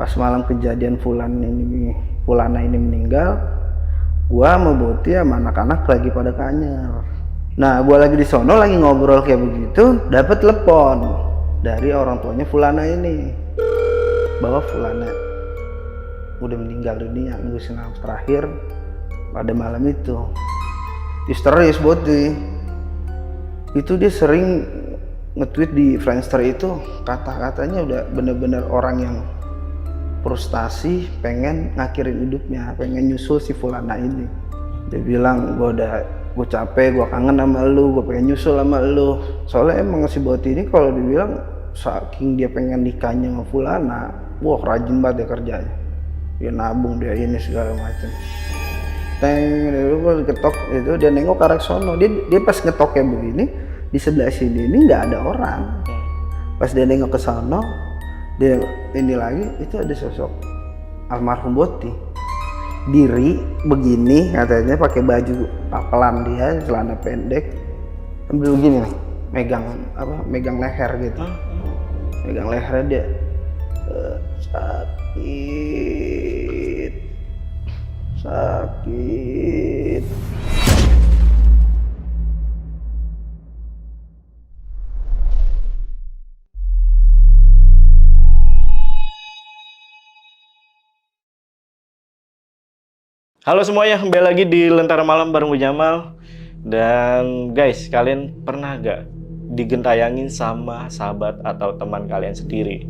Pas malam kejadian Fulana ini meninggal, gua sama Boti sama anak-anak lagi pada kanyer. Nah, gua lagi di sono lagi ngobrol kayak begitu, dapat telepon dari orang tuanya Fulana ini bahwa Fulana udah meninggal dunia, nunggu nafas terakhir pada malam itu. Histeris Boti. Itu dia sering nge-tweet di Friendster itu, kata-katanya udah bener-bener orang yang frustasi, pengen ngakhirin hidupnya, pengen nyusul si Fulana ini. Dia bilang, gue capek, gue kangen sama lu, gue pengen nyusul sama lu. Soalnya emang si Boti ini kalau dibilang saking dia pengen nikahnya sama Fulana, wah rajin banget ya kerjanya. Dia nabung, dia ini segala macam. Dia ketok itu, dia nengok ke arah sono. Dia pas ngetok kayak begini, di sebelah sini ini nggak ada orang. Pas dia nengok ke sono, dia ini lagi, itu ada sosok almarhum Boti. Diri begini katanya, pakai baju papelan dia, celana pendek, sambil begini nih, megang leher gitu. Megang lehernya dia, sakit. Halo semuanya, kembali lagi di Lentera Malam bareng gue Jamal. Dan guys, kalian pernah gak digentayangin sama sahabat atau teman kalian sendiri?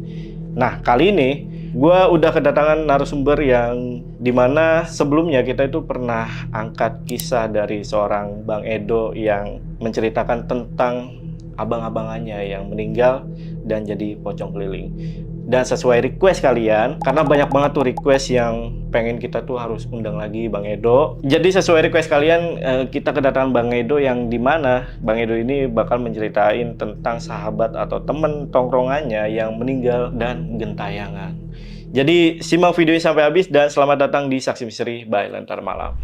Nah, kali ini gue udah kedatangan narasumber yang dimana sebelumnya kita itu pernah angkat kisah dari seorang Bang Edo yang menceritakan tentang abang-abangannya yang meninggal dan jadi pocong keliling. Dan sesuai request kalian, karena banyak banget tuh request yang pengen kita tuh harus undang lagi Bang Edo. Jadi sesuai request kalian, kita kedatangan Bang Edo yang dimana Bang Edo ini bakal menceritain tentang sahabat atau temen tongkrongannya yang meninggal dan gentayangan. Jadi simak videonya sampai habis dan selamat datang di Saksi Misteri by Lentera Malam.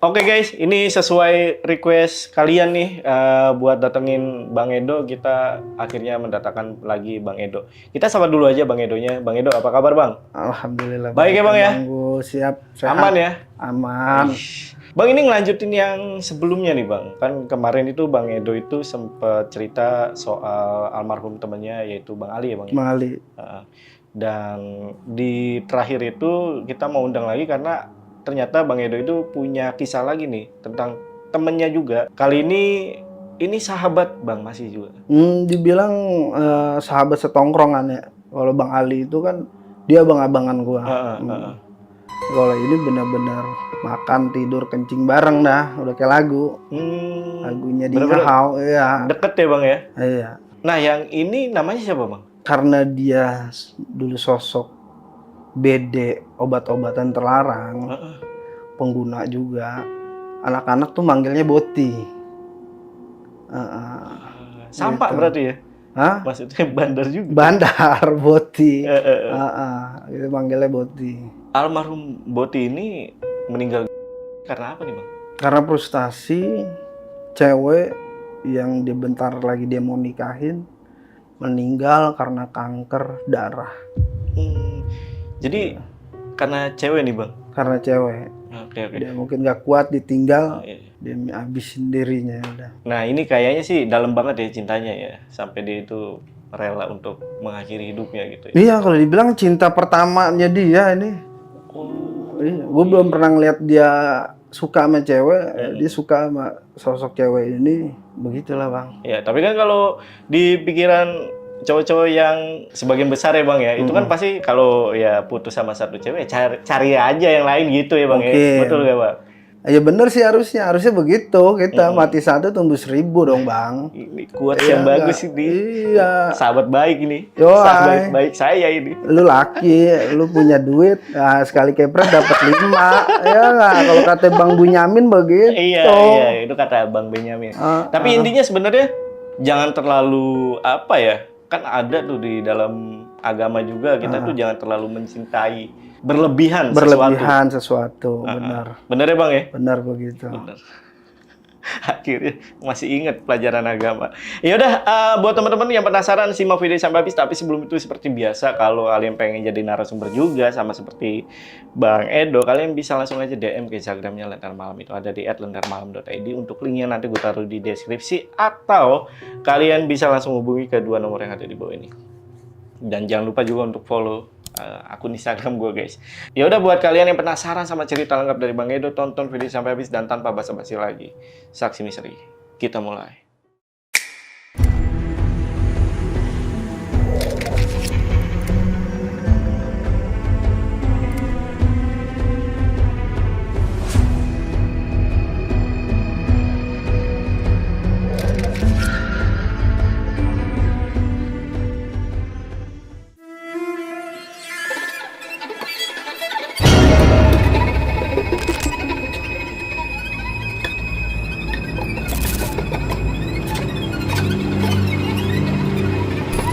Oke guys, ini sesuai request kalian nih buat datengin Bang Edo, kita akhirnya mendatangkan lagi Bang Edo. Kita sapa dulu aja Bang Edonya. Bang Edo, apa kabar Bang? Alhamdulillah. Baik ya Bang ya? Siap, sehat. Aman ya? Aman. Bang, ini ngelanjutin yang sebelumnya nih Bang. Kan kemarin itu Bang Edo itu sempat cerita soal almarhum temannya yaitu Bang Ali ya Bang? Bang Ali. Dan di terakhir itu kita mau undang lagi karena ternyata Bang Edo itu punya kisah lagi nih tentang temennya juga. Kali ini sahabat Bang masih juga. Dibilang sahabat setongkrongan ya. Kalau Bang Ali itu kan dia abang-abangan gua. Kalau ini benar-benar makan tidur kencing bareng dah, udah kayak lagu. Lagunya di Ngahau, ya. Deket ya Bang ya? Iya. Nah yang ini namanya siapa Bang? Karena dia dulu sosok BD obat-obatan terlarang, pengguna juga, anak-anak tuh manggilnya Boti. Sampah gitu. Berarti ya? Hah? Maksudnya bandar juga? Bandar, Boti. Itu manggilnya Boti. Almarhum Boti ini meninggal karena apa nih Bang? Karena frustasi, cewek yang dia bentar lagi dia mau nikahin meninggal karena kanker darah. Jadi karena cewek nih Bang? Karena cewek. Oke. Dia mungkin gak kuat ditinggal, dia habisin dirinya udah. Nah ini kayaknya sih dalam banget ya cintanya ya, sampai dia itu rela untuk mengakhiri hidupnya gitu ya. Iya, kalau dibilang cinta pertamanya dia ini. Iya, gue belum pernah ngeliat dia suka sama cewek, dia suka sama sosok cewek ini, begitulah Bang. Ya, tapi kan kalau di pikiran cowok-cowok yang sebagian besar ya Bang ya, itu kan pasti kalau ya putus sama satu cewek cari aja yang lain gitu ya Bang ya. Betul gak Bang? Ya bener sih harusnya begitu. Kita mati satu tumbuh 1000 dong Bang. Ini quotes yang bagus ini. Iya. Sahabat baik ini. Sahabat baik saya ini. Lu laki, lu punya duit, nah, sekali kepret dapat 5. Ya nggak? Kalau kata Bang Bunyamin begitu. Iya, itu kata Bang Benyamin. Tapi intinya sebenarnya jangan terlalu apa ya? Kan ada tuh di dalam agama juga kita tuh jangan terlalu mencintai berlebihan sesuatu. Benar. Benar ya Bang ya? Benar begitu. Benar. Akhirnya masih ingat pelajaran agama. Ya udah, buat teman-teman yang penasaran simak video sampai habis. Tapi sebelum itu seperti biasa, kalau kalian pengen jadi narasumber juga sama seperti Bang Edo, kalian bisa langsung aja DM ke Instagramnya Lentera Malam. Itu ada di @lentarmalam.id. Untuk linknya nanti gue taruh di deskripsi, atau kalian bisa langsung hubungi ke dua nomor yang ada di bawah ini. Dan jangan lupa juga untuk follow akun Instagram gue, guys. Ya udah, buat kalian yang penasaran sama cerita lengkap dari Bang Edo, tonton video sampai habis. Dan tanpa basa-basi lagi, Saksi Misteri, kita mulai.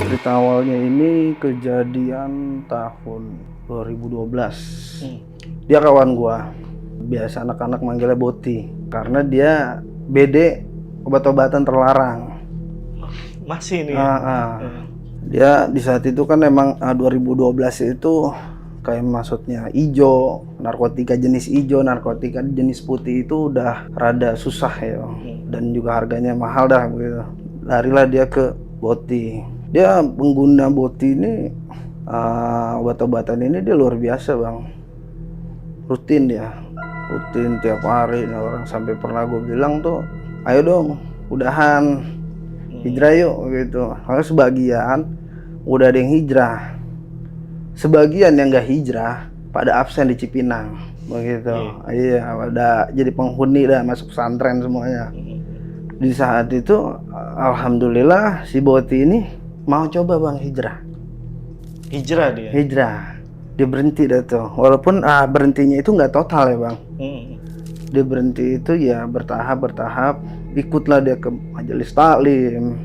Cerita awalnya ini kejadian tahun 2012. Dia kawan gua. Biasa anak-anak manggilnya Boti karena dia BD, obat-obatan terlarang. Masih nih. Dia di saat itu kan emang 2012 itu kayak maksudnya ijo, narkotika jenis ijo, narkotika jenis putih itu udah rada susah ya. Dan juga harganya mahal dah gitu. Larilah dia ke Boti. Dia pengguna Boti ini, obat-obatan ini dia luar biasa bang. Rutin tiap hari. Nah, orang sampai pernah gue bilang tuh, ayo dong udahan, hijrah yuk gitu. Karena sebagian udah ada yang hijrah, sebagian yang nggak hijrah pada absen di Cipinang begitu. Iya, pada jadi penghuni dah, masuk pesantren semuanya. Di saat itu alhamdulillah si Boti ini mau coba bang hijrah dia berhenti dah tuh, walaupun berhentinya itu nggak total ya bang. Dia berhenti itu ya bertahap, ikutlah dia ke majelis taklim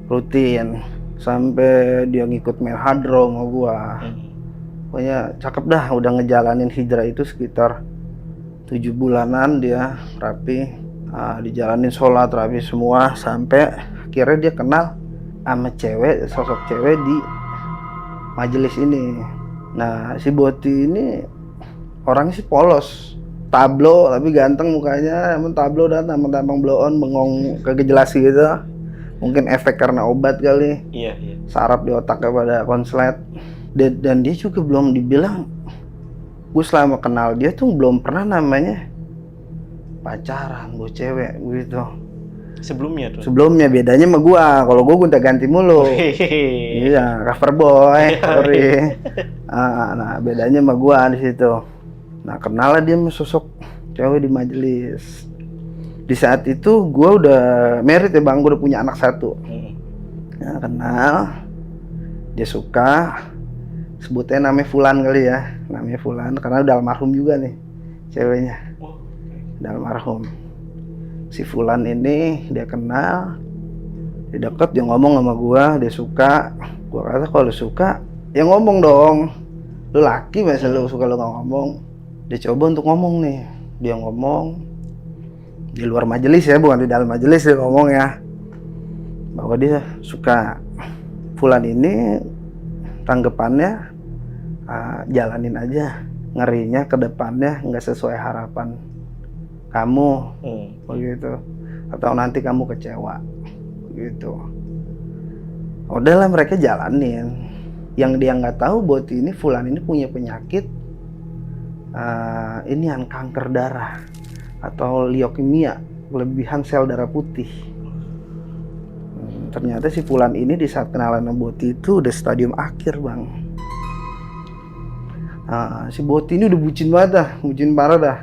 rutin sampai dia ngikut melhadro sama gua. Pokoknya cakep dah, udah ngejalanin hijrah itu sekitar 7 bulanan dia rapi, dijalanin sholat rapi semua, sampai akhirnya dia kenal sama cewek, sosok cewek di majelis ini. Nah si Boti ini orangnya sih polos, tablo tapi ganteng mukanya, emang tablo dan tampang blow on, bengong kagak jelas gitu. Mungkin efek karena obat kali. Iya. Saraf di otaknya pada konslet. Dan dia juga belum dibilang, gue selama kenal dia tuh belum pernah namanya pacaran, gue cewek gitu. Sebelumnya bedanya sama gua, kalau gua gonta-ganti mulu. Iya, cover boy, sorry. Nah, bedanya sama gua di situ. Nah, kenal lah dia sama sosok cewek di majelis. Di saat itu gua udah married ya bang, gua udah punya anak 1. Nah, kenal, dia suka, sebutnya namanya Fulan kali ya, namanya Fulan karena udah almarhum juga nih ceweknya, udah almarhum. Si Fulan ini dia kenal, dia deket, dia ngomong sama gua, dia suka. Gua kata kalau lu suka ya ngomong dong, lu laki masa lu suka lu gak ngomong. Dia coba untuk ngomong nih, dia ngomong di luar majelis ya, bukan di dalam majelis. Dia ngomong ya bahwa dia suka. Fulan ini tanggapannya jalanin aja, ngerinya ke depannya nggak sesuai harapan kamu, begitu, atau nanti kamu kecewa, gitu. Udahlah mereka jalanin. Yang dia nggak tahu Boti ini, Fulan ini punya penyakit ini yang kanker darah atau leukemia, kelebihan sel darah putih. Ternyata si Fulan ini di saat kenalan sama Boti itu udah stadium akhir bang. Si Boti ini udah bucin banget dah, bucin parah dah.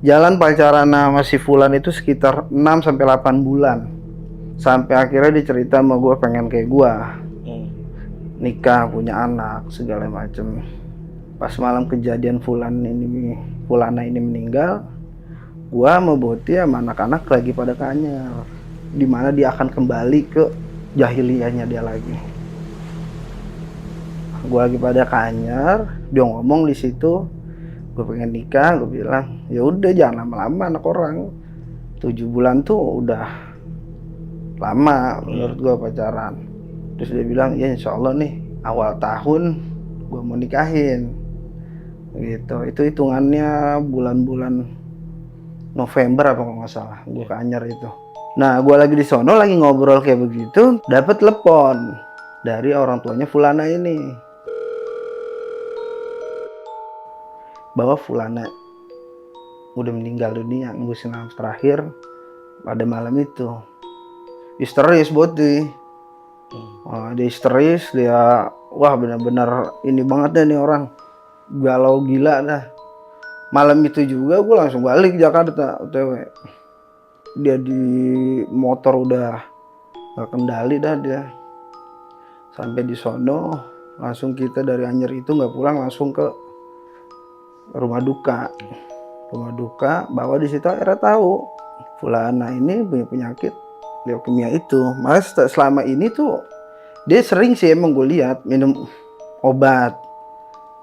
Jalan pacaran sama si Fulan itu sekitar 6-8 bulan. Sampai akhirnya dia cerita sama gue pengen kayak gue, nikah, punya anak, segala macem. Pas malam kejadian Fulana ini meninggal, gue sama Boti sama anak-anak lagi pada kanyar, dimana dia akan kembali ke jahiliyahnya dia lagi. Gue lagi pada kanyar, dia ngomong di situ, gue pengen nikah. Gue bilang ya udah jangan lama-lama, anak orang 7 bulan tuh udah lama menurut gua pacaran. Terus dia bilang, ya insya Allah nih awal tahun gua mau nikahin gitu. Itu hitungannya bulan-bulan November apa kalau nggak salah gua ke Anyer itu. Nah gua lagi di sono lagi ngobrol kayak begitu, dapat telepon dari orang tuanya Fulana ini bahwa Fulana udah meninggal dunia, nembusin nafas terakhir pada malam itu. Histeris Boti. Dia histeris, dia wah benar-benar ini banget deh nih orang, galau gila dah. Malam itu juga gue langsung balik ke Jakarta OTW. Dia di motor udah gak kendali dah dia. Sampai di sono langsung kita dari Anyer itu nggak pulang, langsung ke rumah duka. Rumah duka, bahwa di situ akhirnya tahu Fulana ini punya penyakit leukemia itu. Malah selama ini tuh dia sering sih emang gue lihat minum obat.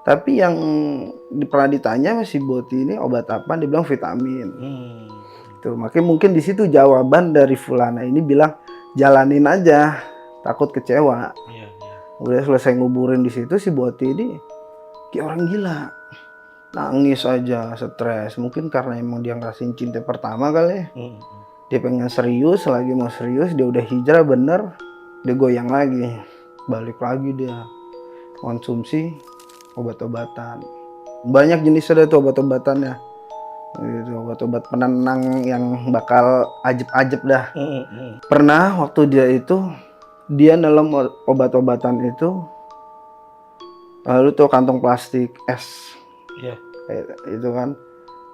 Tapi yang pernah ditanya masih Boti ini obat apa, dia bilang vitamin. Tuh, makanya mungkin di situ jawaban dari Fulana ini bilang jalanin aja, takut kecewa. Udah selesai nguburin di situ, si Boti ini kayak orang gila. Nangis aja, stres. Mungkin karena emang dia ngerasain cinta pertama kali ya. Dia pengen serius, lagi mau serius, dia udah hijrah bener, dia goyang lagi. Balik lagi dia konsumsi obat-obatan. Banyak jenis ada tuh obat-obatannya. Gitu, obat-obat penenang yang bakal ajeb-ajeb dah. Pernah waktu dia dalam obat-obatan itu, lalu tuh kantong plastik es. Itu kan,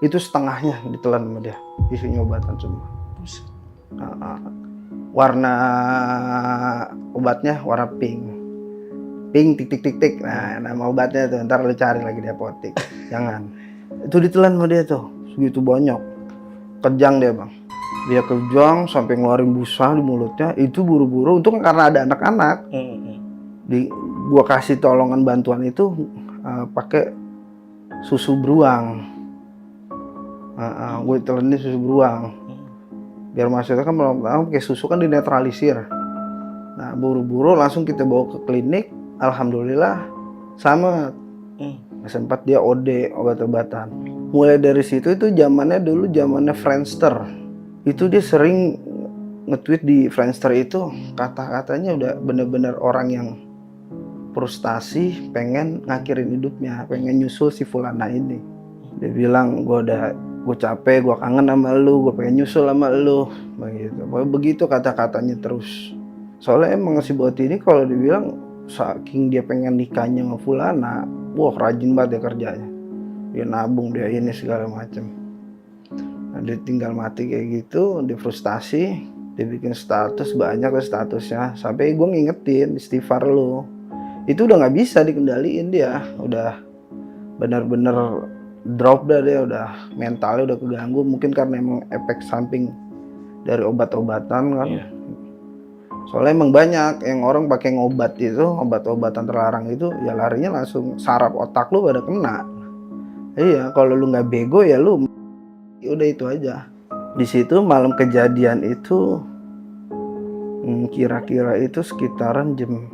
itu setengahnya ditelan sama dia, isinya obatan semua. Warna obatnya warna pink tik. Nah, nama obatnya tuh ntar lu cari lagi di apotek. Jangan, itu ditelan sama dia tuh segitu banyak. Kejang dia bang, dia kejang sampai ngeluarin busa di mulutnya. Itu buru-buru, untung karena ada anak-anak. Gua kasih tolongan bantuan itu pakai susu beruang. Gue telenin susu beruang biar maksudnya kan pakai susu kan dinetralisir. Nah buru-buru langsung kita bawa ke klinik. Alhamdulillah sama. Sempat dia OD obat-obatan. Mulai dari situ itu zamannya Friendster. Itu dia sering nge-tweet di Friendster itu, kata-katanya udah bener-bener orang yang frustasi, pengen ngakhirin hidupnya, pengen nyusul si Fulana ini. Dia bilang, gue capek, gue kangen sama lu, gue pengen nyusul sama lu, begitu kata-katanya terus. Soalnya emang si Boti ini kalau dibilang saking dia pengen nikahnya sama Fulana, wah rajin banget dia kerjanya. Dia nabung, dia ini segala macem. Nah, dia tinggal mati kayak gitu, dia frustasi, dia bikin status banyak lah statusnya, sampai gue ngingetin istighfar lu. Itu udah nggak bisa dikendaliin dia, udah benar-benar drop dah dia, udah mentalnya udah keganggu, mungkin karena emang efek samping dari obat-obatan kan. Soalnya emang banyak yang orang pakai ngobat itu, obat-obatan terlarang itu, ya larinya langsung saraf otak lu pada kena. Iya, kalau lu nggak bego ya lu, udah itu aja. Di situ malam kejadian itu, kira-kira itu sekitaran jam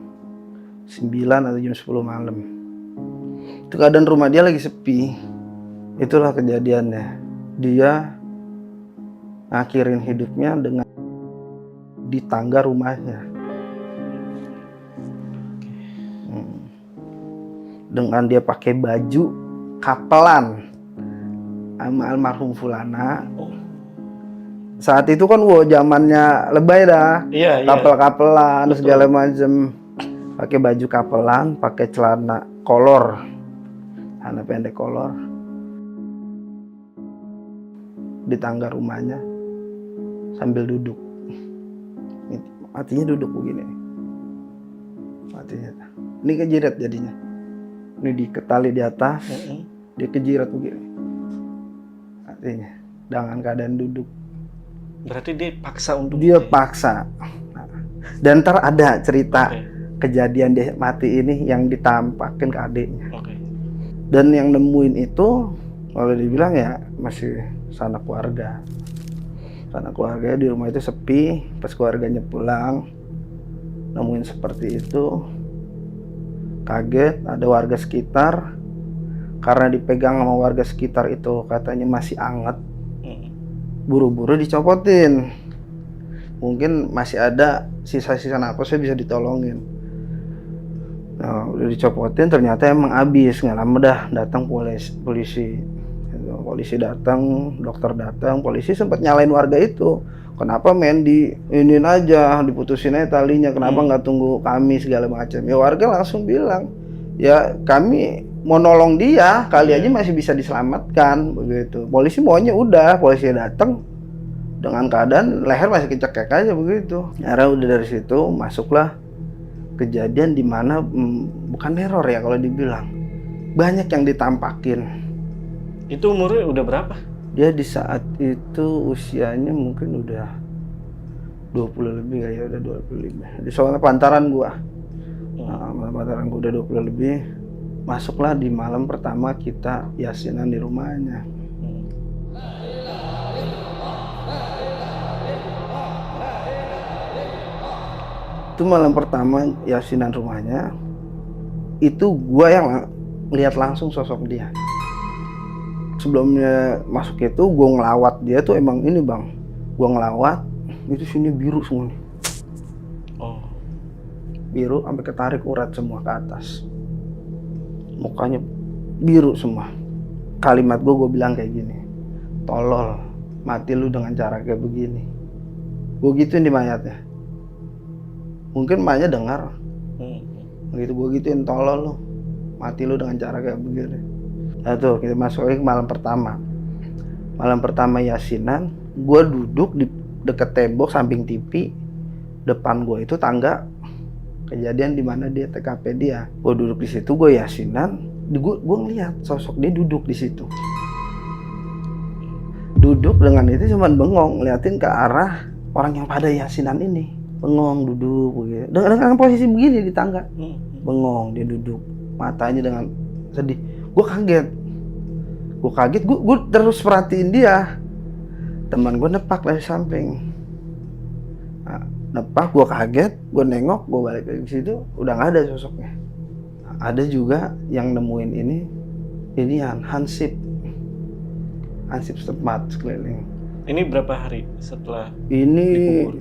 9 atau jam 10 malam. Itu keadaan rumah dia lagi sepi. Itulah kejadiannya. Dia ngakhirin hidupnya dengan di tangga rumahnya. Dengan dia pakai baju kapelan sama almarhum Fulana. Saat itu kan zamannya lebay dah. Kapel-kapelan segala macam. Pakai baju kapelan, pakai celana kolor, celana pendek kolor, di tangga rumahnya sambil duduk. Matinya duduk begini. Matinya. Ini kejirat jadinya. Ini diketali di atas, dia kejirat begini. Matinya dengan keadaan duduk. Berarti dia paksa untuk paksa. Dan ntar ada cerita kejadian dia mati ini yang ditampakin ke adiknya. Dan yang nemuin itu, kalau dibilang ya masih sanak keluarga. Karena keluarga di rumah itu sepi. Pas keluarganya pulang nemuin seperti itu, kaget. Ada warga sekitar, karena dipegang sama warga sekitar itu katanya masih anget, buru-buru dicopotin. Mungkin masih ada sisa-sisa napasnya bisa ditolongin. Nah, udah dicopotin, ternyata emang habis. Nggak lama dah datang polisi. Polisi datang, dokter datang, polisi sempat nyalain warga itu. Kenapa main di iniin aja, diputusin aja talinya, kenapa nggak tunggu kami segala macam. Ya warga langsung bilang, ya kami mau nolong dia, kali aja masih bisa diselamatkan begitu. Polisi maunya udah, polisi datang dengan keadaan leher masih kecekek aja begitu. Akhirnya udah dari situ masuklah kejadian di mana bukan teror ya kalau dibilang, banyak yang ditampakin. Itu umurnya udah berapa? Dia di saat itu usianya mungkin udah 20 lebih ya, udah 25. Di soalnya pantaran gua. Nah, pantaran gua udah 20 lebih. Masuklah di malam pertama kita yasinan di rumahnya. Itu malam pertama yasinan rumahnya. Itu gua yang lihat langsung sosok dia. Sebelumnya masuk itu gue ngelawat dia tuh emang ini bang, gue ngelawat itu sini biru semua nih, biru sampai ketarik urat semua ke atas, mukanya biru semua. Kalimat gue bilang kayak gini, tolol, mati lu dengan cara kayak begini. Gue gituin di mayatnya, mungkin emaknya dengar, begitu gue gituin, tolol lu, mati lu dengan cara kayak begini. Nah tuh kita masuk lagi ke malam pertama. Malam pertama yasinan, gue duduk di deket tembok samping TV. Depan gue itu tangga kejadian di mana dia TKP dia. Gue duduk di situ, gue yasinan. Gue ngeliat sosok dia duduk di situ. Duduk dengan itu cuman bengong, ngeliatin ke arah orang yang pada yasinan ini. Bengong duduk begitu. Dengan posisi begini di tangga. Bengong dia duduk, matanya dengan sedih. Gue kaget, gue terus perhatiin dia. Teman gue nepak dari samping, nepak, gue kaget, gue nengok, gue balik lagi ke situ, udah nggak ada sosoknya. Ada juga yang nemuin ini hansip setempat sekeliling. Ini berapa hari setelah ini dikubur?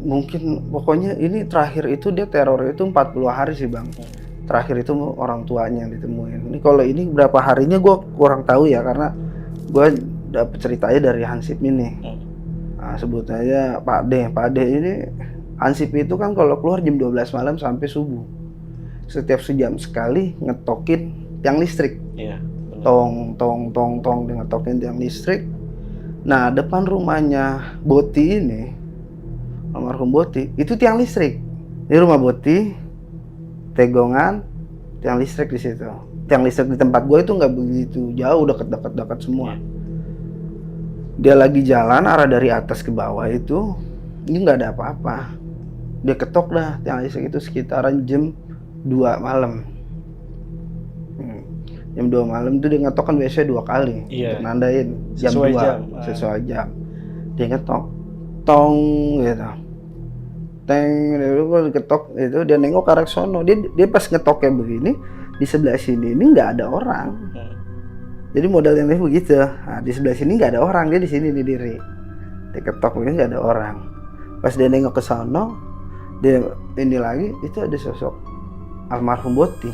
Mungkin pokoknya ini terakhir itu dia teror itu 40 hari sih bang. Terakhir itu orang tuanya yang ditemuin. Ini kalau ini berapa harinya gue kurang tahu ya, karena gue dapet ceritanya dari hansip ini. Nah, sebut aja Pak D. Pak D ini hansip itu kan kalau keluar jam 12 malam sampai subuh. Setiap sejam sekali ngetokin tiang listrik. Iya. Tong dia ngetokin tiang listrik. Nah depan rumahnya Boti ini, almarhum Boti, itu tiang listrik. Di rumah Boti tegongan, tiang listrik di situ. Tiang listrik di tempat gue itu nggak begitu jauh, dekat semua. Dia lagi jalan arah dari atas ke bawah itu, ini nggak ada apa-apa. Dia ketok dah tiang listrik itu sekitaran jam 2 malam. Jam 2 malam itu dia ngetok kan biasanya 2 kali. Untuk nandain jam 2 sesuai jam. Dia ngetok, tong gitu. Teng, dia ketok itu, dia nengok ke arah sono. Dia pas ngetok kayak begini, di sebelah sini ini nggak ada orang. Jadi modal yang begitu. Nah, di sebelah sini nggak ada orang, dia di sini nih diri. Dia ketok begini nggak ada orang. Pas dia nengok ke sono, dia ini lagi, itu ada sosok almarhum Boti.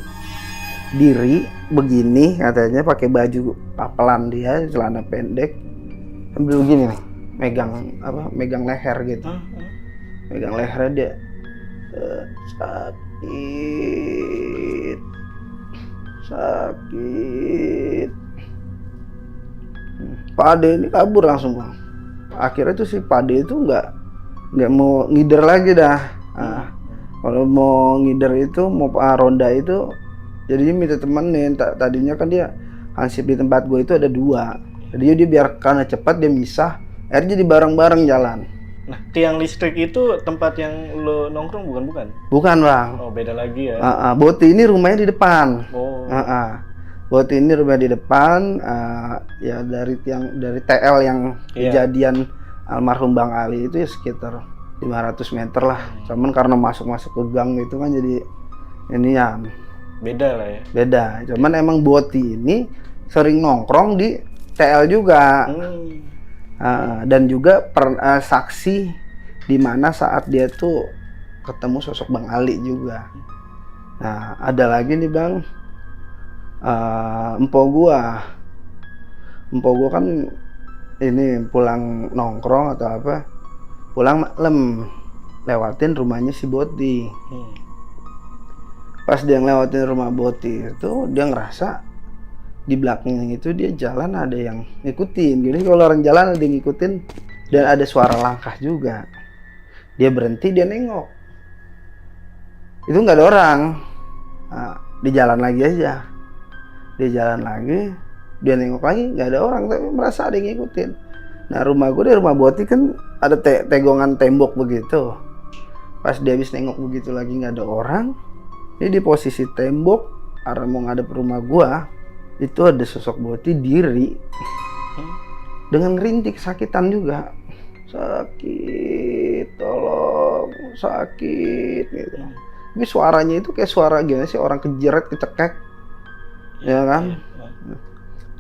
Diri begini katanya, pakai baju papelan dia, celana pendek, sambil begini nih, megang leher gitu. Megang lehernya dia, sakit. Pak Ade ini kabur langsung bang. Akhirnya tuh si Pak Ade itu nggak mau ngider lagi dah. Kalau mau ngider itu, mau ronda itu, jadinya minta temenin. Tadinya kan dia hansip di tempat gue itu ada 2. Jadi dia biar karena cepat dia misah, akhirnya jadi bareng-bareng jalan. Nah, tiang listrik itu tempat yang lo nongkrong bukan? Bukan bang. Oh, beda lagi ya. Boti ini rumahnya di depan. Oh. Boti ini rumah di depan. Ya dari TL yang kejadian almarhum Bang Ali itu ya sekitar 500 meter lah. Cuman karena masuk ke gang itu kan jadi ini ya Beda lah ya. beda. Cuman emang Boti ini sering nongkrong di TL juga. Dan juga saksi di mana saat dia tuh ketemu sosok Bang Ali juga. Nah, ada lagi nih Bang, empok gua kan ini pulang nongkrong atau apa, pulang malam lewatin rumahnya si Boti. Pas dia ngelewatin rumah Boti itu dia ngerasa di belakangnya itu dia jalan ada yang ngikutin. Jadi kalau orang jalan ada yang ngikutin dan ada suara langkah juga. Dia berhenti, dia nengok. Itu nggak ada orang. Nah, dia jalan lagi aja. Dia jalan lagi, dia nengok lagi, nggak ada orang tapi merasa ada yang ngikutin. Nah rumah gue di rumah Boti kan ada tegongan tembok begitu. Pas dia habis nengok begitu lagi nggak ada orang, ini di posisi tembok arah mau ngadep rumah gua itu ada sosok Boti diri dengan rintik kesakitan juga. Sakit, tolong, sakit gitu. Tapi suaranya itu kayak suara gimana sih, orang kejeret, kecekek, ya kan?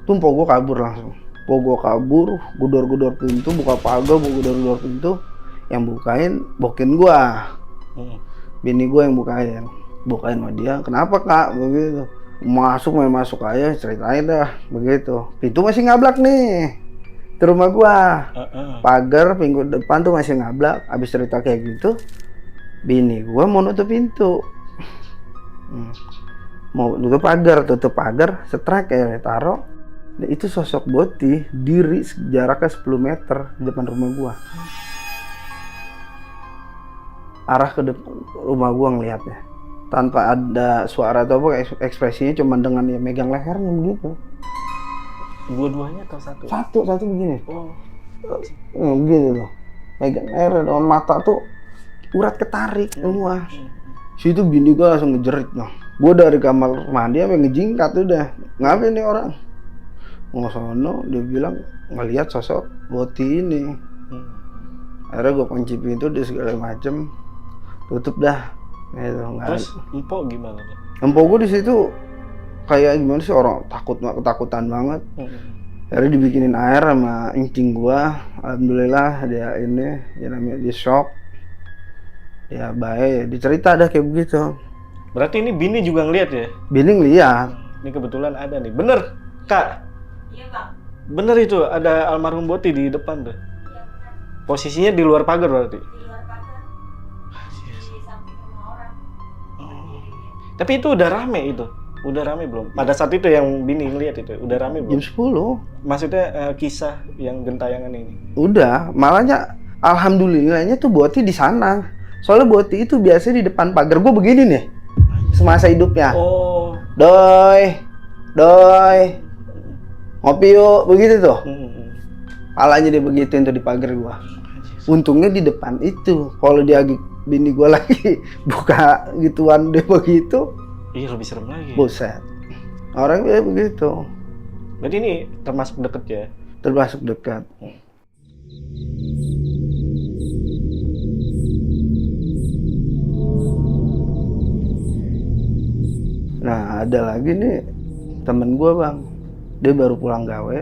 Tuh mpok gua kabur langsung. Mpok gua kabur, gedor-gedor pintu, buka pagar, gedor-gedor pintu. Yang bukain bokin gua. Bini gua yang bukain sama dia. Kenapa kak? Begitu. Main masuk aja, ceritain dah. Begitu. Pintu masih ngablak nih. Di rumah gua. Pagar pintu depan tuh masih ngablak. Abis cerita kayak gitu, bini gua mau nutup pintu. Mau tutup pagar, setrek kayak taruh. Nah, itu sosok Boti diri jaraknya 10 meter di depan rumah gua. Arah ke depan rumah gua ngelihatnya. Tanpa ada suara atau apa, ekspresinya cuma dengan ya megang lehernya begitu. Dua-duanya atau satu? Satu begini. Oh. Begitu loh. Megang leher dengan mata tuh urat ketarik semua. Situ bini gua langsung ngejerit loh. Gua dari kamar mandi sampai ngejingkat udah. Ngapain nih orang? Mau sono, dia bilang ngelihat sosok Boti ini. Akhirnya gue kunci pintu di segala macem, tutup dah. Gitu, Terus empok gimana tuh? Empok gue di situ kayak gimana sih, orang ketakutan banget. Akhirnya dibikinin air sama incing gue. Alhamdulillah dia ini, dia namanya dia shock. Ya baik, dicerita dah kayak begitu. Berarti ini bini juga ngeliat ya? Bini ngeliat. Ini kebetulan ada nih, bener kak? Iya bang. Bener itu, ada almarhum Boti di depan tuh. Iya benar. Posisinya di luar pagar berarti? Di luar pagar. Di samping rumah orang. Tapi itu udah rame itu? Udah rame belum? Pada saat itu yang bini ngeliat itu, udah rame belum? Jam 10. Maksudnya kisah yang gentayangan ini? Udah, malahnya alhamdulillahnya tuh Boti di sana. Soalnya Boti itu biasanya di depan pagar gue begini nih. Semasa hidupnya. Oh. Doi. Ngopi yuk, begitu tuh. Palanya dia begituin tuh di pagar gua. Untungnya di depan itu. Kalau dia bini gua lagi buka gituan dia begitu. Iya, lebih serem lagi. Buset. Orang dia begitu. Berarti ini termasuk deket ya? Termasuk dekat. Nah, ada lagi nih temen gua bang. Dia baru pulang gawe.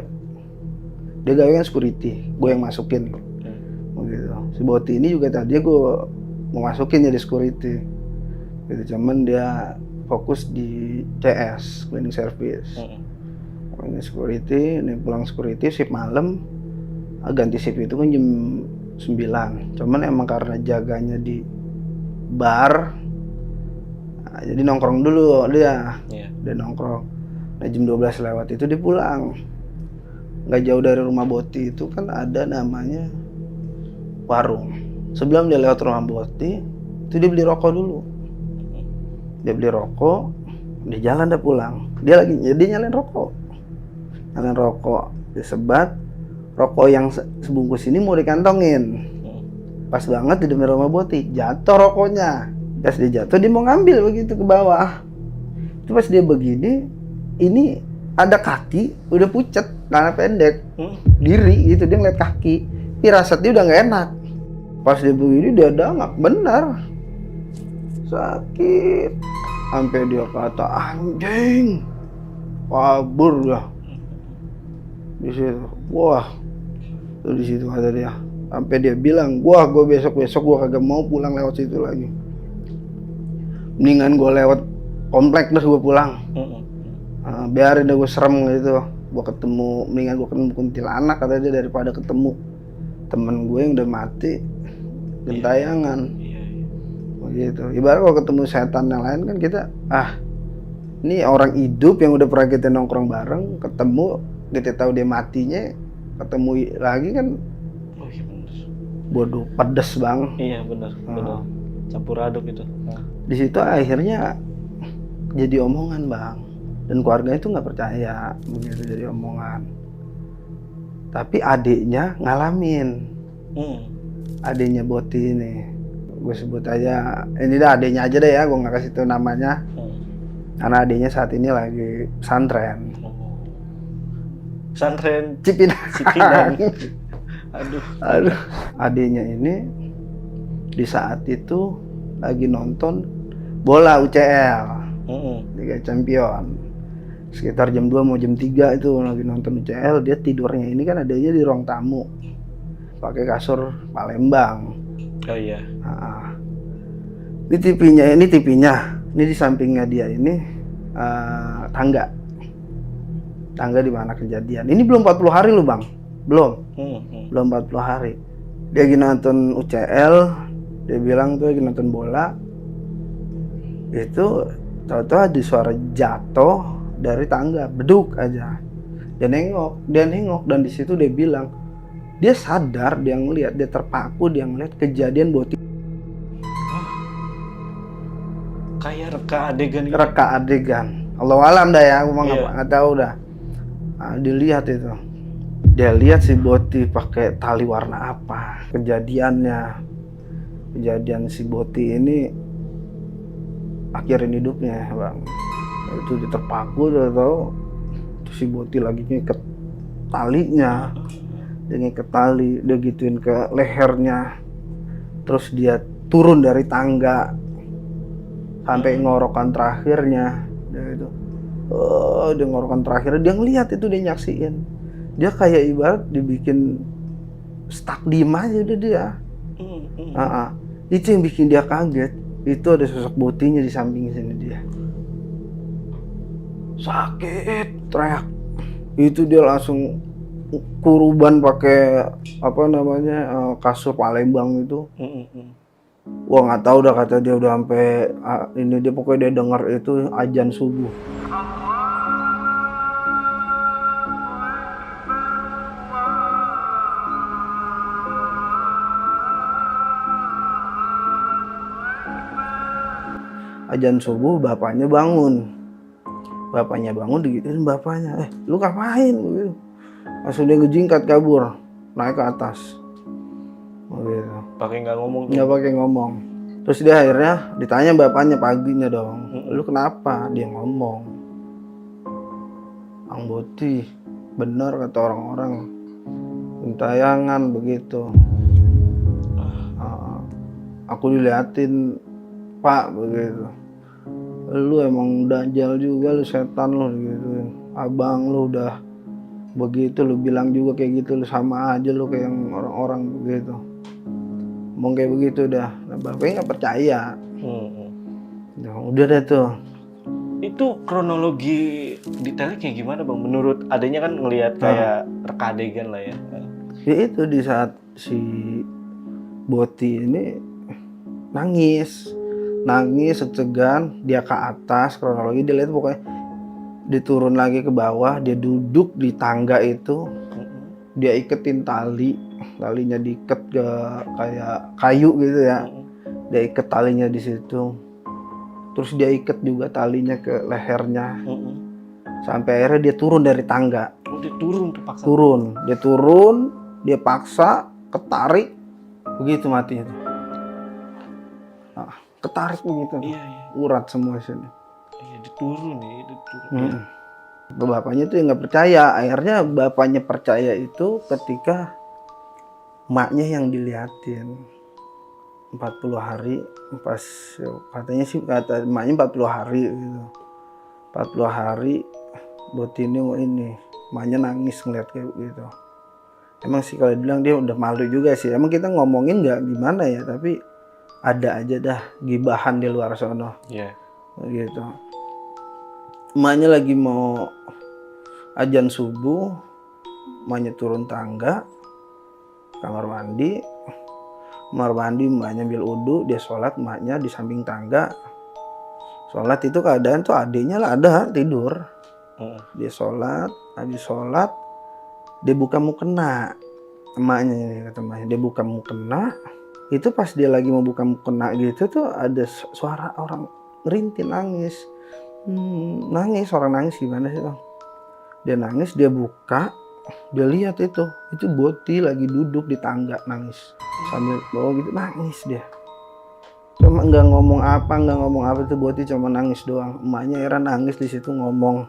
Dia gawe kan security, gue yang masukin. Begitu. Si Boti ini juga tadi gue mau masukin jadi security. Gitu. Cuman dia fokus di CS, cleaning service. Ini security, ini pulang security shift malam. Ganti shift itu kan jam 9. Cuman emang karena jaganya di bar, nah, jadi nongkrong dulu dia. Dia nongkrong. Nah jam 12 lewat itu dia pulang. Nggak jauh dari rumah Boti itu kan ada namanya warung. Sebelum dia lewat rumah Boti, itu dia beli rokok dulu. Dia beli rokok, dia jalan dah pulang. Dia nyalain rokok. Nyalain rokok, dia sebat. Rokok yang sebungkus ini mau dikantongin. Pas banget di depan rumah Boti, jatuh rokoknya. Pas dia jatuh, dia mau ngambil begitu ke bawah. Itu pas dia begini, ini ada kaki udah pucet, karena pendek, diri gitu, dia ngeliat kaki firasat dia udah nggak enak. Pas dia begini dia dangak benar, sakit, sampai dia kata anjing, kabur dah di situ. Wah, tuh di situ kata dia. Sampai dia bilang, gue besok gue kagak mau pulang lewat situ lagi. Mendingan gue lewat komplek terus gue pulang. Biarin dah gue serem gitu. Gue ketemu, mendingan gue ketemu kuntilanak kata dia daripada ketemu temen gue yang udah mati gentayangan. Begitu. Ibarat kalau ketemu setan yang lain kan kita, ini orang hidup yang udah pernah kita nongkrong bareng, ketemu, kita tahu dia matinya, ketemu lagi kan, bodoh, pedes bang. Iya benar. Campur aduk itu. Di situ akhirnya jadi omongan bang, dan keluarga itu nggak percaya begitu jadi omongan. Tapi adiknya ngalamin, adiknya Boti ini, gue sebut aja, ini dah adiknya aja deh ya, gue nggak kasih tahu namanya, karena adiknya saat ini lagi pesantren. Pesantren Cipinang. Aduh. Adiknya ini di saat itu lagi nonton bola UCL, Liga Champion. Sekitar jam 2 mau jam 3 itu lagi nonton UCL, dia tidurnya ini kan adanya di ruang tamu. Pakai kasur Palembang. Oh iya. Ini TV-nya, ini di sampingnya dia ini tangga di mana kejadian. Ini belum 40 hari loh bang, belum 40 hari. Dia lagi nonton UCL, dia bilang tuh lagi nonton bola, itu tahu-tahu ada suara jatuh dari tangga, beduk aja. Dia nengok dan di situ dia bilang, dia sadar, dia ngeliat, dia terpaku, dia ngeliat kejadian Boti. Kayak reka adegan. Allah alam dah ya, gua nggak tahu dah. Dilihat itu, dia lihat si Boti pakai tali warna apa. Kejadian si Boti ini akhirin hidupnya bang. Itu dia terpaku, dia tahu. Terus si Boti lagi ngiket talinya. Dia ngiket tali, dia gituin ke lehernya. Terus dia turun dari tangga sampai ngorokan terakhirnya. Dia ngorokan terakhirnya, dia ngelihat itu, dia nyaksiin. Dia kayak ibarat dibikin stuck diem aja udah dia. Itu yang bikin dia kaget. Itu ada sosok Botinya di samping sini dia. Sakit, teriak. Itu dia langsung kuruban pakai kasur Palembang itu. Wah nggak tahu dah, kata dia udah sampai ini, dia pokoknya dia dengar itu azan subuh. Azan subuh, bapaknya bangun digituin bapaknya, lu ngapain begitu. Langsung dia ngejingkat kabur, naik ke atas begitu. Nggak pakai ngomong. Terus dia akhirnya ditanya bapaknya paginya dong, lu kenapa? Dia ngomong, Ang Boti benar kata orang-orang gentayangan begitu. Aku diliatin Pak begitu. Lu emang dajjal juga, lu setan lu gitu. Abang lu udah begitu, lu bilang juga kayak gitu, lu sama aja lu kayak yang orang-orang begitu. Ngomong kayak begitu dah. Nah, bapaknya nggak percaya. Udah deh tuh. Itu kronologi detailnya kayak gimana bang? Menurut adanya kan ngelihat kayak reka adegan lah ya. Ya itu di saat si Boti ini nangis segan, dia ke atas, kronologi dia lihat pokoknya dia turun lagi ke bawah, dia duduk di tangga itu, dia iketin talinya diikat ke kayak kayu gitu ya, dia ikat talinya di situ, terus dia ikat juga talinya ke lehernya, sampai akhirnya dia turun dari tangga. Dia turun terpaksa. Dia paksa, ketarik, begitu matinya tuh. Ketarik begitu, urat semua sini. Diturun. Bapaknya tuh nggak percaya. Akhirnya bapaknya percaya itu ketika Maknya yang diliatin 40 hari pas katanya sih kata emaknya 40 hari gitu. 40 hari buat ini emaknya nangis ngeliat kayak gitu. Emang sih kalau bilang dia udah malu juga sih. Emang kita ngomongin nggak gimana ya, tapi ada aja dah gibahan di luar sono. Iya. Gitu. Emaknya lagi mau azan subuh, emaknya turun tangga, kamar mandi, emaknya ambil wudu, dia sholat, emaknya di samping tangga. Sholat itu keadaan tuh adiknya lah ada tidur. Dia sholat, habis sholat, dia buka mukena. Emaknya ini kata emaknya, dia buka mukena. Itu pas dia lagi mau buka mukena gitu tuh ada suara orang ngerintih nangis. Nangis, orang nangis gimana sih bang? Dia nangis, dia buka, dia lihat itu Boti lagi duduk di tangga nangis sambil bawa gitu, nangis dia. Cuma nggak ngomong apa itu Boti cuma nangis doang. Emaknya heran, nangis di situ ngomong,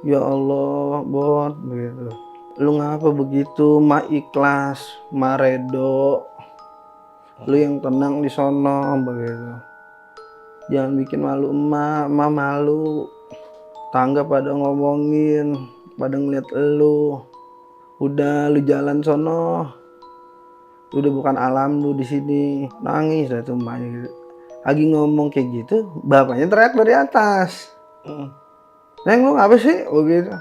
ya Allah Bot begitu, lu ngapa begitu? Ma ikhlas, ma redo, lu yang tenang di sono begitu. Jangan bikin malu emak malu. Tangga pada ngomongin, pada ngeliat lu. Udah lu jalan sono. Udah bukan alam lu di sini. Nangis dah tuh emaknya gitu. Lagi ngomong kayak gitu, bapaknya teriak dari atas. Neng lu ngapa sih? Begitu.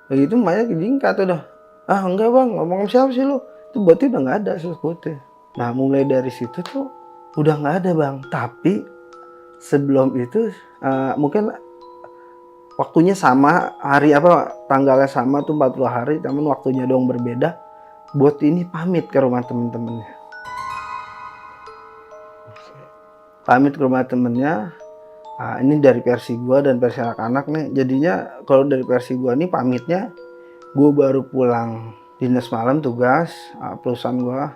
Begitu emaknya kejingkat udah. Ah enggak bang, ngomong siapa sih lu? Itu Boti udah nggak ada sus Boti. Nah mulai dari situ tuh udah nggak ada bang. Tapi sebelum itu mungkin waktunya sama, hari apa tanggalnya sama tuh 40 hari, namun waktunya doang berbeda. Boti ini pamit ke rumah temen-temennya. Pamit ke rumah temennya. Ini dari versi gua dan versi anak-anak nih. Jadinya kalau dari versi gua nih pamitnya, gua baru pulang dinas malam tugas perusahaan gua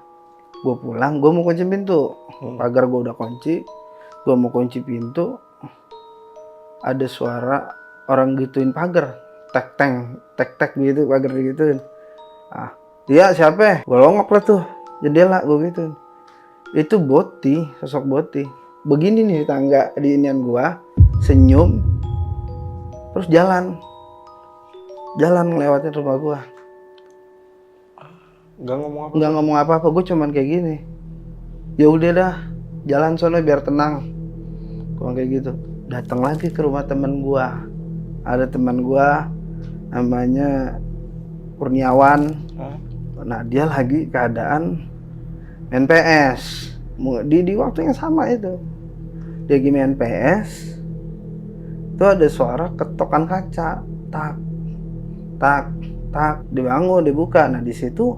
pulang, gua mau kunci pintu. Pagar gua udah kunci, gua mau kunci pintu, ada suara orang gituin pagar, tek gitu, pagar digituin. Dia siapa? Gue longok lah tuh jendela, gue gituin. Itu Boti, sosok Boti. Begini nih tangga di inian gua, senyum, terus jalan ngelewatin rumah gua. Nggak ngomong apa-apa, gue cuman kayak gini. Ya udah dah, jalan sono biar tenang. Gua kayak gitu. Datang lagi ke rumah temen gua. Ada teman gua namanya Kurniawan. Nah dia lagi keadaan main PS di waktu yang sama itu. Dia lagi main PS, itu ada suara ketokan kaca, tak, dibangun, dibuka. Nah di situ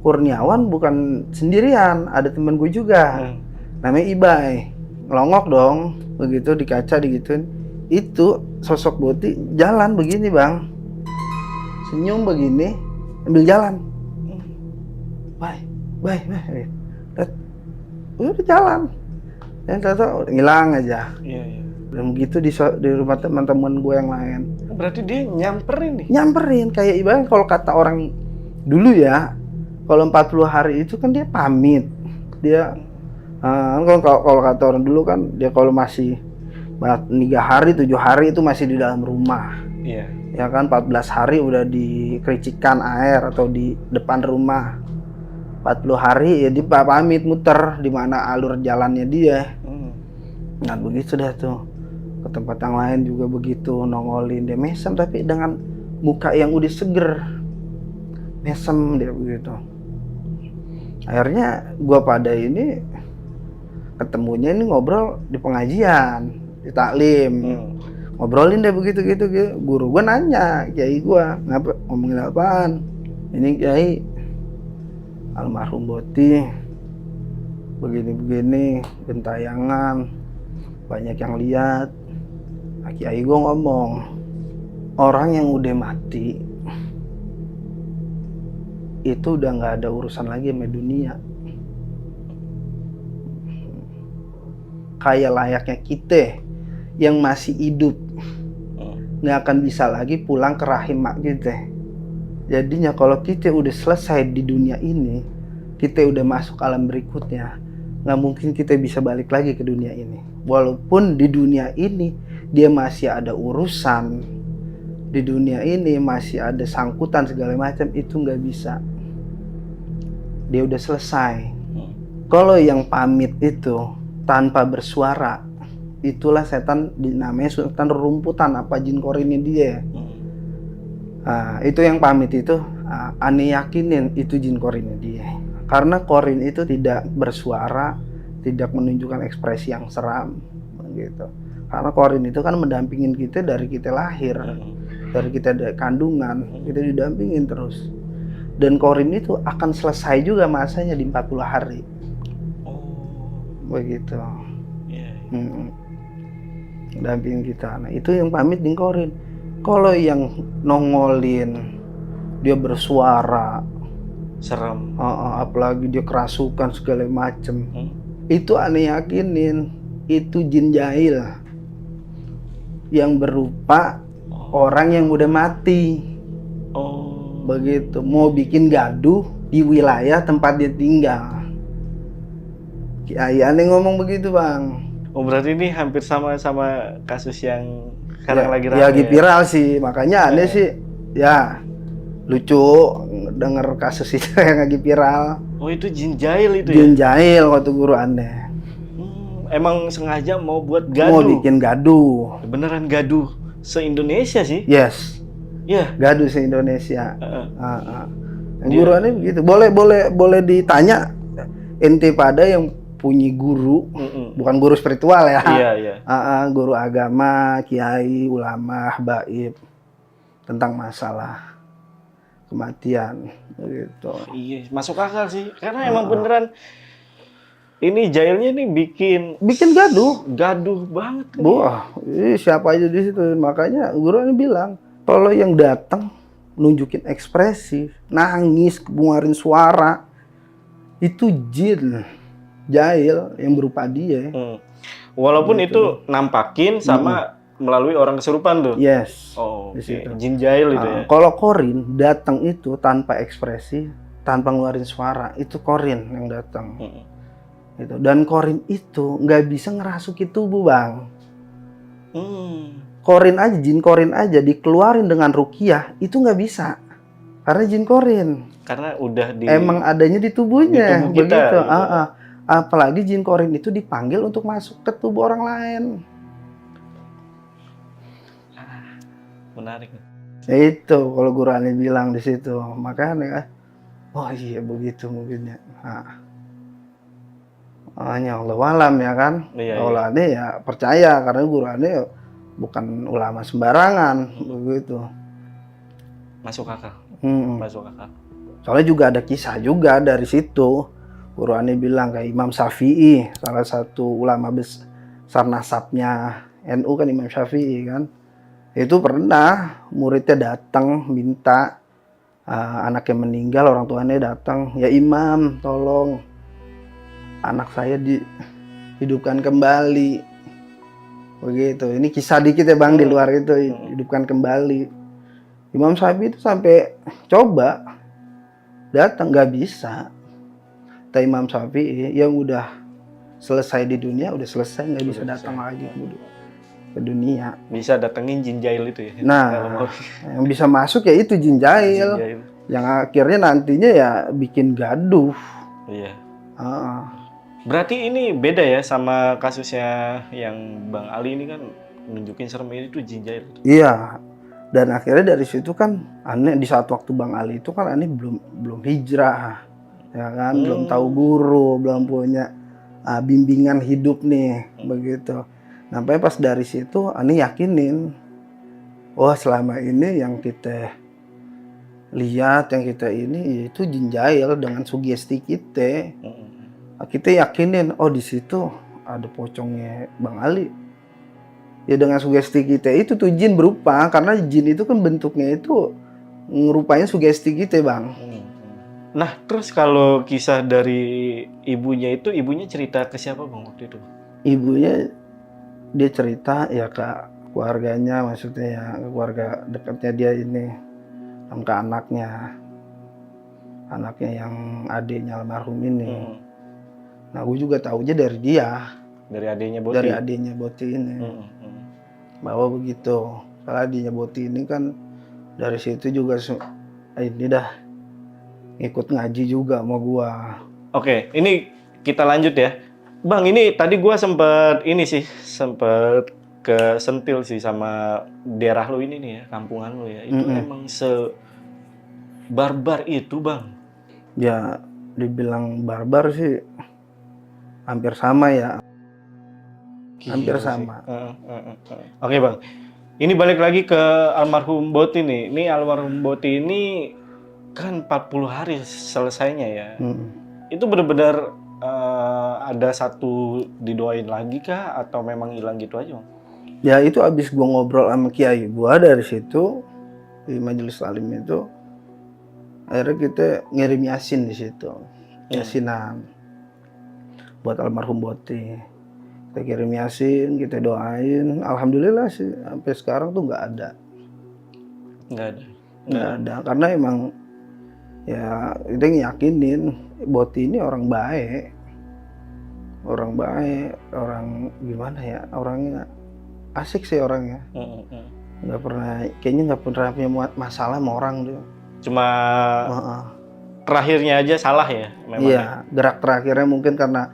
Kurniawan bukan sendirian, ada teman gue juga, namanya Ibai. Ngelongok dong, begitu di kaca digituin. Itu sosok Boti jalan begini bang, senyum begini, ambil jalan, bye, udah jalan, yang tahu ngilang aja. Iya. Dan begitu di rumah teman-teman gue yang lain. Berarti dia nyamperin nih? Nyamperin, kayak ibarat kalau kata orang dulu ya, kalau 40 hari itu kan dia pamit, dia kalau kata orang dulu kan dia kalau masih 3 hari, 7 hari itu masih di dalam rumah. Iya. Ya kan 14 hari udah di kericikan air atau di depan rumah. 40 hari ya dia pamit muter di mana alur jalannya dia. Nah begitu dah tuh. Ke tempat yang lain juga begitu, nongolin dia mesem tapi dengan muka yang udah seger. Mesem dia begitu. Akhirnya gua pada ini ketemunya ini ngobrol di pengajian, di taklim. Ngobrolin deh begitu gitu. Guru gua nanya, kiai gua, ngapa ngomongin apaan? Ini kiai almarhum Boti begini gentayangan, banyak yang lihat. Kiai gua ngomong, orang yang udah mati itu udah nggak ada urusan lagi sama dunia. Kayak layaknya kita yang masih hidup nggak akan bisa lagi pulang ke rahim mak kita. Jadinya kalau kita udah selesai di dunia ini, kita udah masuk alam berikutnya, nggak mungkin kita bisa balik lagi ke dunia ini. Walaupun di dunia ini dia masih ada urusan, di dunia ini masih ada sangkutan segala macam, itu nggak bisa. Dia udah selesai. Kalau yang pamit itu tanpa bersuara, itulah setan, namanya setan rumputan apa jin korinnya dia. Nah, itu yang pamit itu, aneh yakinin itu jin korinnya dia. Karena korin itu tidak bersuara, tidak menunjukkan ekspresi yang seram, gitu. Karena korin itu kan mendampingin kita dari kita lahir, dari kita ada kandungan, kita didampingin terus. Dan korin itu akan selesai juga masanya di 40 hari. Begitu. Dampingin kita. Nah, itu yang pamit di korin. Kalau yang nongolin, dia bersuara, Serem. apalagi dia kerasukan segala macem, itu aneh yakinin itu jin jahil yang berupa orang yang udah mati. Begitu, mau bikin gaduh di wilayah tempat dia tinggal. Kiai aneh ngomong begitu, Bang. Berarti ini hampir sama kasus yang sekarang lagi ramai. Lagi viral sih, makanya aneh sih, ya lucu denger kasus itu yang lagi viral. Itu jin jahil itu Jin ya? jahil waktu guru aneh. Emang sengaja mau buat gaduh? Mau bikin gaduh. Beneran gaduh se-Indonesia sih? Yes. Iya. Gaduh se-Indonesia. Guru aneh begitu. Boleh ditanya ente pada yang punya guru, bukan guru spiritual ya. Iya. Guru agama, kiai, ulama, habaib, tentang masalah kematian begitu. Iya, masuk akal sih. Karena emang beneran ini jahilnya nih bikin gaduh banget. Wah, siapa aja di situ. Makanya guru ini bilang, kalau yang datang nunjukin ekspresi, nangis, ngeluarin suara, itu jin jahil yang berupa dia. Walaupun itu nampakin sama melalui orang kesurupan tuh. Yes. Jin jahil itu ya. Kalau korin datang itu tanpa ekspresi, tanpa ngeluarin suara, itu korin yang datang. Gitu. Dan korin itu nggak bisa ngerasuki tubuh, Bang. Korin aja, jin korin aja dikeluarin dengan ruqyah itu nggak bisa. Karena jin korin. Karena udah emang adanya di tubuhnya, di tubuh kita, begitu. Gitu. Apalagi jin korin itu dipanggil untuk masuk ke tubuh orang lain. Menarik. Itu kalau guru aneh bilang di situ. Makanya, oh iya begitu mungkin ya. Hanya Allah alam ya kan. Kalau aneh ya percaya karena guru aneh bukan ulama sembarangan begitu. Masuk akal. Masuk akal. Soalnya juga ada kisah juga dari situ. Guru aneh bilang kayak Imam Syafi'i, salah satu ulama besar nasabnya NU kan Imam Syafi'i kan. Itu pernah muridnya datang minta, anaknya meninggal, orang tuanya datang, ya Imam tolong anak saya dihidupkan kembali. Begitu. Ini kisah dikit ya Bang, di luar itu hidupkan kembali. Imam Syafi'i itu sampai coba datang nggak bisa. Tapi Imam Syafi'i yang udah selesai di dunia, udah selesai, nggak bisa datang lagi ke dunia. Bisa datengin jin jahil itu ya? Nah, yang bisa masuk ya itu jin jahil. Yang akhirnya nantinya ya bikin gaduh. Iya. Berarti ini beda ya sama kasusnya yang Bang Ali ini kan nunjukin serem ini tuh jin jahil. Iya. Dan akhirnya dari situ kan aneh di saat waktu Bang Ali itu kan aneh belum hijrah. Ya kan, belum tahu guru, belum punya bimbingan hidup nih, begitu. Sampai pas dari situ, aneh yakinin, selama ini yang kita lihat, yang kita ini itu jin jahil dengan sugesti kita. Kita yakinin, di situ ada pocongnya Bang Ali. Ya dengan sugesti kita itu tuh jin berupa, karena jin itu kan bentuknya itu ngerupain sugesti kita, Bang. Nah, terus kalau kisah dari ibunya itu, ibunya cerita ke siapa Bang waktu itu? Ibunya, dia cerita ya ke keluarganya, maksudnya ya keluarga dekatnya dia ini. dan ke anaknya yang adiknya almarhum ini. Nah gue juga tahu aja dari dia, Dari adiknya Boti. dari adiknya Boti ini, bahwa begitu. Kalau adiknya Boti ini kan dari situ juga ini dah ikut ngaji juga sama gua. Oke, ini kita lanjut ya. Bang, ini tadi gua sempet kesentil sih sama daerah lu ini nih ya, kampungan lu ya. Itu emang sebarbar itu, Bang. Ya dibilang barbar sih hampir sama ya. Hampir Gila sih. sama. Oke, Bang. Ini balik lagi ke almarhum Boti nih. Ini almarhum Boti ini kan 40 hari selesainya ya. Itu benar-benar ada satu didoain lagi kah atau memang hilang gitu aja, Bang? Ya itu abis gua ngobrol sama kiai gua dari situ di majelis taklim itu, akhirnya kita ngirim yasin di situ, yasinan buat almarhum Boti. Kita kirim yasin, kita doain. Alhamdulillah sih sampai sekarang tuh nggak ada. Nggak ada karena emang ya kita ngiyakinin Boti ini orang baik, orang gimana ya, orangnya asik sih orangnya. Kayaknya nggak pernah punya masalah sama orang dia. Cuma terakhirnya aja salah ya memang. Iya, gerak terakhirnya mungkin karena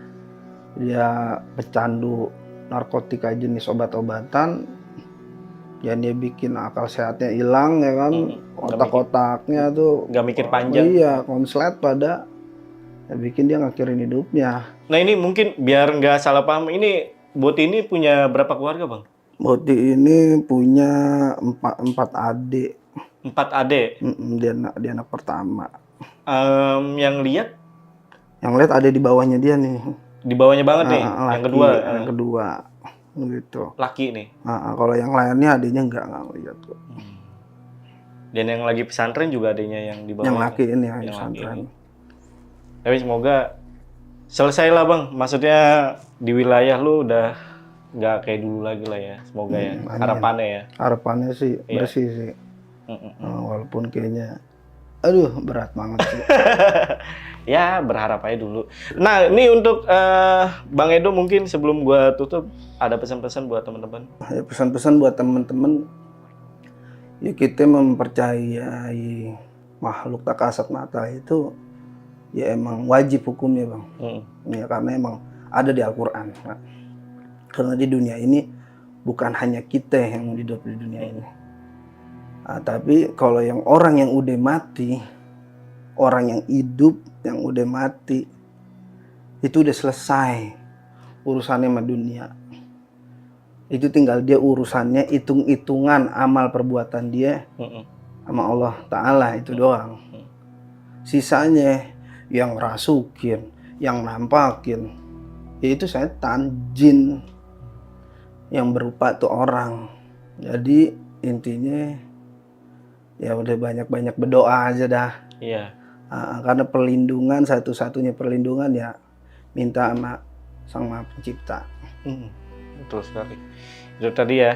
dia pecandu narkotika jenis obat-obatan, ya dia bikin akal sehatnya hilang ya kan, otak-otaknya tuh nggak mikir panjang. Iya, konslet pada ya bikin dia ngakhirin hidupnya. Nah ini mungkin biar nggak salah paham, ini Boti ini punya berapa keluarga, Bang? Boti ini punya empat adik. 4 adik? Dia anak pertama. Yang lihat? Yang lihat ada di bawahnya dia nih. Di bawahnya banget nih, laki, yang kedua? Yang kedua, gitu. Laki nih? Kalau yang lainnya adiknya nggak lihat kok. Dan yang lagi pesantren juga adiknya yang di bawah? Yang laki ini yang pesantren. Tapi semoga selesai lah, Bang. Maksudnya di wilayah lu udah nggak kayak dulu lagi lah ya. Semoga ya, harapannya ya. Harapannya sih bersih sih. Walaupun kayaknya, aduh berat banget sih. Ya berharap aja dulu. Nah ini untuk Bang Edo mungkin sebelum gua tutup ada pesan-pesan buat teman-teman. Ya, pesan-pesan buat teman-teman, ya kita mempercayai makhluk tak kasat mata itu ya emang wajib hukumnya, Bang. Ya karena emang ada di Al-Quran. Karena di dunia ini bukan hanya kita yang hidup di dunia ini. Tapi kalau yang orang yang udah mati, orang yang hidup yang udah mati, itu udah selesai urusannya sama dunia. Itu tinggal dia urusannya hitung-hitungan amal perbuatan dia sama Allah Ta'ala itu doang. Sisanya yang rasukin, yang nampakin, yaitu setan, jin yang berupa tuh orang. Jadi intinya ya udah banyak-banyak berdoa aja dah. Iya. Karena perlindungan, satu-satunya perlindungan ya minta sama Sang Maha Pencipta. Betul sekali. Itu tadi ya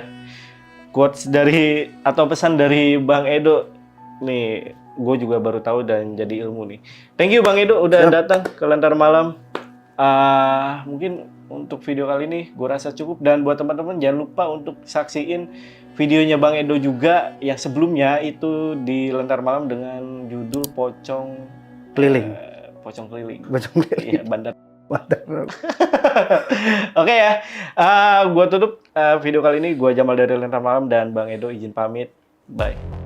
quotes dari atau pesan dari Bang Edo nih, gue juga baru tahu dan jadi ilmu nih. Thank you Bang Edo udah datang ke Lentera Malam. Mungkin untuk video kali ini gue rasa cukup, dan buat teman-teman jangan lupa untuk saksiin videonya Bang Edo juga yang sebelumnya itu di Lentera Malam dengan judul Pocong Keliling. Pocong Keliling. Pocong Keliling. Iya, bandar. Oke ya, gue tutup video kali ini. Gue Jamal dari Lentera Malam dan Bang Edo izin pamit. Bye.